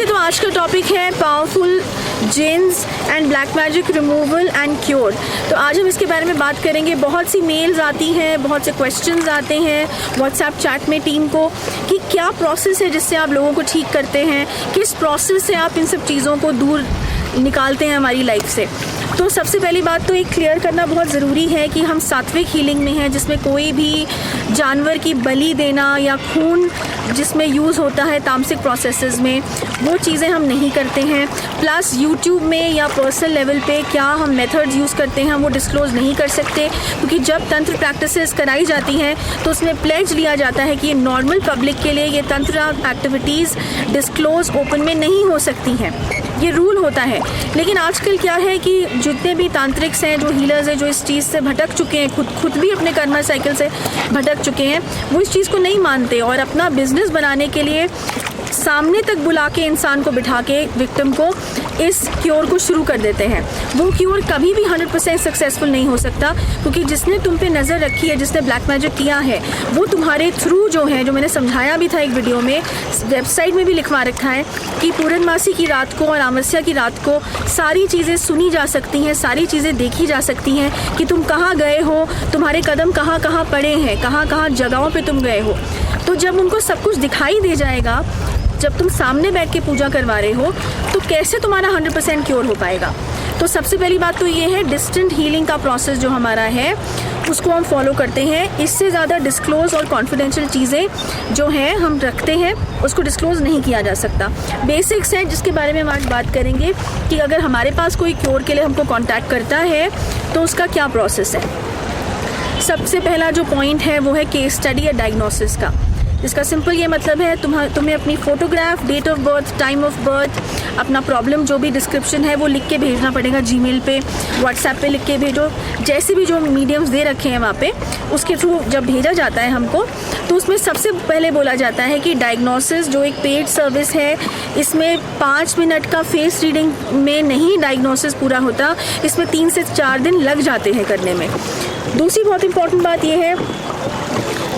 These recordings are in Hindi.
तो आज का टॉपिक है powerful jeans and black magic removal and cure. तो आज हम इसके बारे में बात करेंगे। बहुत सी मेल्स आती हैं, बहुत से क्वेश्चंस आते हैं व्हाट्सएप चैट में टीम को कि क्या प्रोसेस है जिससे आप लोगों को ठीक करते हैं, किस प्रोसेस से आप इन सब चीज़ों को दूर निकालते हैं हमारी लाइफ से। तो सबसे पहली बात तो एक क्लियर करना बहुत ज़रूरी है कि हम सात्विक हीलिंग में हैं, जिसमें कोई भी जानवर की बलि देना या खून जिसमें यूज़ होता है तामसिक प्रोसेसेस में, वो चीज़ें हम नहीं करते हैं। प्लस यूट्यूब में या पर्सनल लेवल पे क्या हम मेथड्स यूज़ करते हैं वो डिस्क्लोज़ नहीं कर सकते, क्योंकि जब तंत्र प्रैक्टिसेस कराई जाती हैं तो उसमें प्लेज लिया जाता है कि नॉर्मल पब्लिक के लिए ये तंत्र एक्टिविटीज़ डिस्क्लोज़ ओपन में नहीं हो सकती हैं, ये रूल होता है। लेकिन आजकल क्या है कि जितने भी तांत्रिक्स हैं, जो हीलर्स हैं, जो इस चीज़ से भटक चुके हैं, खुद भी अपने कर्मा साइकिल से भटक चुके हैं, वो इस चीज़ को नहीं मानते और अपना बिजनेस बनाने के लिए सामने तक बुला के इंसान को बिठा के विक्टिम को इस क्योर को शुरू कर देते हैं। वो क्योर कभी भी 100% सक्सेसफुल नहीं हो सकता, क्योंकि जिसने तुम पे नज़र रखी है, जिसने ब्लैक मैजिक किया है, वो तुम्हारे थ्रू जो है, जो मैंने समझाया भी था एक वीडियो में, वेबसाइट में भी लिखवा रखा है कि पूर्णमासी की रात को और अमावस्या की रात को सारी चीज़ें सुनी जा सकती हैं, सारी चीज़ें देखी जा सकती हैं कि तुम कहाँ गए हो, तुम्हारे कदम कहाँ कहाँ पड़े हैं, कहाँ कहाँ जगहों पे तुम गए हो। तो जब उनको सब कुछ दिखाई दे जाएगा, जब तुम सामने बैठ के पूजा करवा रहे हो, तो कैसे तुम्हारा 100% क्योर हो पाएगा। तो सबसे पहली बात तो ये है, डिस्टेंट हीलिंग का प्रोसेस जो हमारा है उसको हम फॉलो करते हैं। इससे ज़्यादा डिस्क्लोज और कॉन्फिडेंशियल चीज़ें जो हैं हम रखते हैं, उसको डिस्क्लोज नहीं किया जा सकता। बेसिक्स हैं जिसके बारे में हम आज बात करेंगे कि अगर हमारे पास कोई क्योर के लिए हमको कॉन्टैक्ट करता है तो उसका क्या प्रोसेस है। सबसे पहला जो पॉइंट है वो है केस स्टडी या डायग्नोसिस का। इसका सिंपल ये मतलब है तुम्हें अपनी photograph, date of birth, time of birth, अपना प्रॉब्लम जो भी डिस्क्रिप्शन है वो लिख के भेजना पड़ेगा। जीमेल पे, व्हाट्सएप पे लिख के भेजो, जैसे भी जो मीडियम्स दे रखे हैं वहाँ पे, उसके थ्रू जब भेजा जाता है हमको, तो उसमें सबसे पहले बोला जाता है कि डायग्नोसिस जो एक पेड सर्विस है, इसमें 5 मिनट का फेस रीडिंग में नहीं डायग्नोसिस पूरा होता, इसमें 3 से 4 दिन लग जाते हैं करने में। दूसरी बहुत इंपॉर्टेंट बात यह है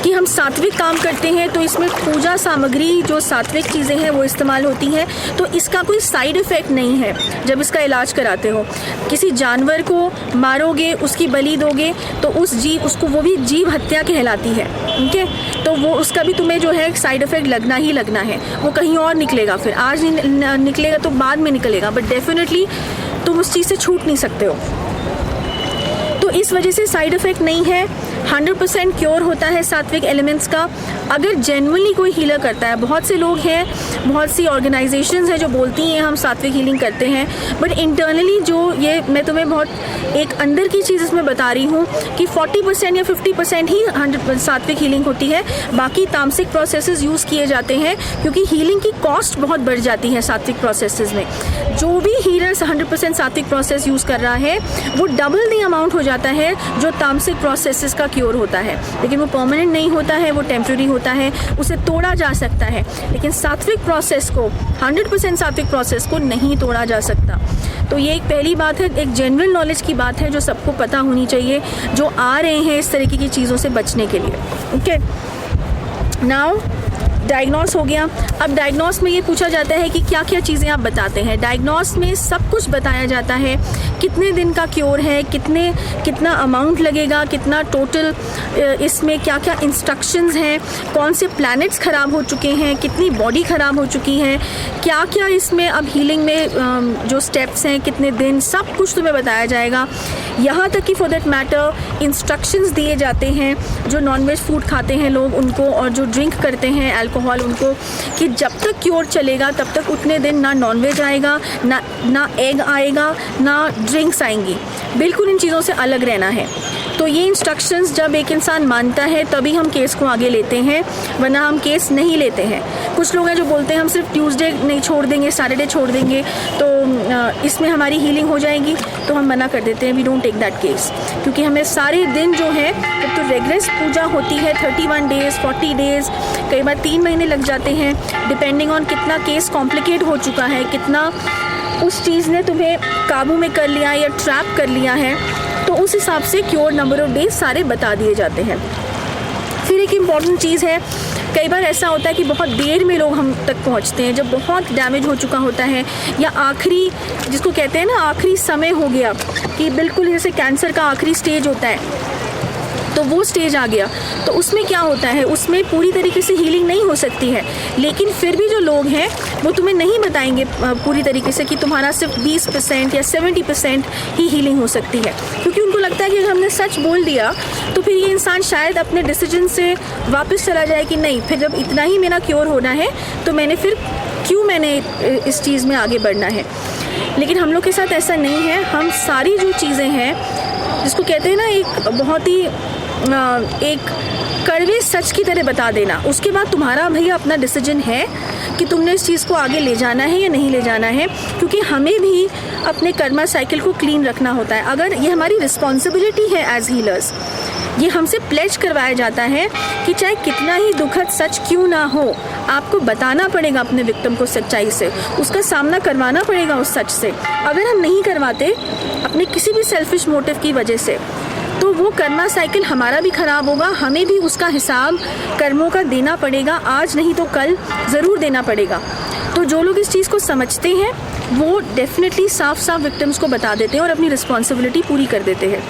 कि हम सात्विक काम करते हैं, तो इसमें पूजा सामग्री जो सात्विक चीज़ें हैं वो इस्तेमाल होती हैं, तो इसका कोई साइड इफ़ेक्ट नहीं है जब इसका इलाज कराते हो। किसी जानवर को मारोगे, उसकी बलि दोगे, तो उसको वो भी जीव हत्या कहलाती है, ठीक है। तो वो उसका भी तुम्हें जो है साइड इफ़ेक्ट लगना ही लगना है। वो कहीं और निकलेगा, फिर आज नहीं निकलेगा तो बाद में निकलेगा, बट डेफिनेटली तुम उस चीज़ से छूट नहीं सकते हो। तो इस वजह से साइड इफ़ेक्ट नहीं है, 100% क्योर होता है सात्विक एलिमेंट्स का, अगर जेन्युइनली कोई हीलर करता है। बहुत से लोग हैं, बहुत सी ऑर्गेनाइजेशंस हैं जो बोलती हैं हम सात्विक हीलिंग करते हैं, बट इंटरनली जो ये मैं तुम्हें बहुत एक अंदर की चीज़ इसमें बता रही हूँ कि 40% या 50% ही 100% सात्विक हीलिंग होती है। बाकी तामसिक प्रोसेसेस यूज़ किए जाते हैं, क्योंकि हीलिंग की कॉस्ट बहुत बढ़ जाती है सात्विक प्रोसेसेस में। जो भी हीलर 100% सात्विक प्रोसेस यूज़ कर रहा है वो डबल द अमाउंट हो जाता है जो तामसिक प्रोसेसेस का क्योर होता है, लेकिन वो परमानेंट नहीं होता है, वो टेम्प्रेरी होता है, उसे तोड़ा जा सकता है। लेकिन सात्विक प्रोसेस को, 100% सात्विक प्रोसेस को नहीं तोड़ा जा सकता। तो ये एक पहली बात है, एक जनरल नॉलेज की बात है जो सबको पता होनी चाहिए, जो आ रहे हैं इस तरीके की चीज़ों से बचने के लिए। ओके, नाउ डायग्नोस हो गया। अब डायग्नोस में ये पूछा जाता है कि क्या क्या चीज़ें आप बताते हैं। डायग्नोस में सब कुछ बताया जाता है, कितने दिन का क्योर है, कितना अमाउंट लगेगा, कितना टोटल, इसमें क्या क्या इंस्ट्रक्शंस हैं, कौन से प्लैनेट्स ख़राब हो चुके हैं, कितनी बॉडी ख़राब हो चुकी है, क्या क्या इसमें अब हीलिंग में जो स्टेप्स हैं, कितने दिन, सब कुछ तुम्हें बताया जाएगा। यहाँ तक कि फॉर दैट मैटर इंस्ट्रक्शंस दिए जाते हैं जो नॉनवेज फूड खाते हैं लोग उनको, और जो ड्रिंक करते हैं अल्कोहल उनको, कि जब तक क्योर चलेगा तब तक उतने दिन ना नॉनवेज आएगा, ना एग आएगा, ना ड्रिंक्स आएंगी। बिल्कुल इन चीज़ों से अलग रहना है। तो ये इंस्ट्रक्शंस जब एक इंसान मानता है तभी हम केस को आगे लेते हैं, वरना हम केस नहीं लेते हैं। कुछ लोग हैं जो बोलते हैं हम सिर्फ ट्यूसडे नहीं छोड़ देंगे, सैटरडे छोड़ देंगे तो इसमें हमारी हीलिंग हो जाएगी, तो हम मना कर देते हैं, we don't take that case. क्योंकि हमें सारे दिन जो है, जब तो रेगुलर पूजा होती है 31 डेज़, 40 डेज़, कई बार 3 महीने लग जाते हैं, डिपेंडिंग ऑन कितना केस कॉम्प्लिकेट हो चुका है, कितना उस चीज़ ने तुम्हें काबू में कर लिया या ट्रैप कर लिया है, तो उस हिसाब से क्योर नंबर ऑफ डेज सारे बता दिए जाते हैं। फिर एक इम्पॉर्टेंट चीज़ है कई बार ऐसा होता है कि बहुत देर में लोग हम तक पहुंचते हैं, जब बहुत डैमेज हो चुका होता है या आखिरी, जिसको कहते हैं ना आखिरी समय हो गया, कि बिल्कुल जैसे कैंसर का आखिरी स्टेज होता है, तो वो स्टेज आ गया, तो उसमें क्या होता है, उसमें पूरी तरीके से हीलिंग नहीं हो सकती है। लेकिन फिर भी जो लोग हैं वो तुम्हें नहीं बताएंगे पूरी तरीके से कि तुम्हारा सिर्फ 20% या 70% ही हीलिंग हो सकती है, क्योंकि उनको लगता है कि अगर हमने सच बोल दिया तो फिर ये इंसान शायद अपने डिसीजन से वापस चला जाए कि नहीं, फिर जब इतना ही मेरा क्योर होना है तो मैंने इस चीज़ में आगे बढ़ना है। लेकिन हम लोग के साथ ऐसा नहीं है। हम सारी जो चीज़ें हैं, जिसको कहते हैं ना एक बहुत ही एक कड़वे सच की तरह बता देना, उसके बाद तुम्हारा भैया अपना डिसीजन है कि तुमने इस चीज़ को आगे ले जाना है या नहीं ले जाना है, क्योंकि हमें भी अपने कर्मा साइकिल को क्लीन रखना होता है। अगर ये हमारी रिस्पॉन्सिबिलिटी है एज हीलर्स, ये हमसे प्लेज करवाया जाता है कि चाहे कितना ही दुखद सच क्यों ना हो, आपको बताना पड़ेगा अपने विक्टिम को सच्चाई से, उसका सामना करवाना पड़ेगा उस सच से। अगर हम नहीं करवाते अपने किसी भी सेल्फिश मोटिव की वजह से, तो वो कर्मा साइकिल हमारा भी ख़राब होगा, हमें भी उसका हिसाब कर्मों का देना पड़ेगा, आज नहीं तो कल ज़रूर देना पड़ेगा। तो जो लोग इस चीज़ को समझते हैं वो डेफिनेटली साफ साफ विक्टिम्स को बता देते हैं और अपनी रिस्पॉन्सिबिलिटी पूरी कर देते हैं।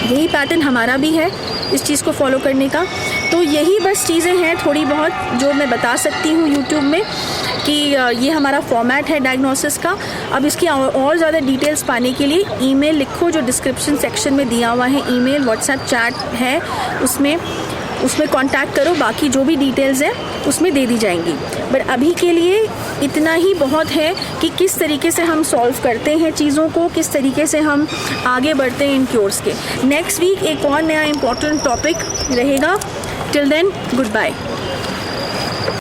यही पैटर्न हमारा भी है इस चीज़ को फॉलो करने का। तो यही बस चीज़ें हैं थोड़ी बहुत जो मैं बता सकती हूँ यूट्यूब में, कि ये हमारा फॉर्मेट है डायग्नोसिस का। अब इसकी और ज़्यादा डिटेल्स पाने के लिए ईमेल लिखो, जो डिस्क्रिप्शन सेक्शन में दिया हुआ है ईमेल, व्हाट्सएप चैट है, उसमें कांटेक्ट करो, बाकी जो भी डिटेल्स हैं उसमें दे दी जाएंगी। बट अभी के लिए इतना ही बहुत है कि किस तरीके से हम सॉल्व करते हैं चीज़ों को, किस तरीके से हम आगे बढ़ते हैं इन क्योर्स के। नेक्स्ट वीक एक और नया इम्पॉर्टेंट टॉपिक रहेगा। Till then, good bye.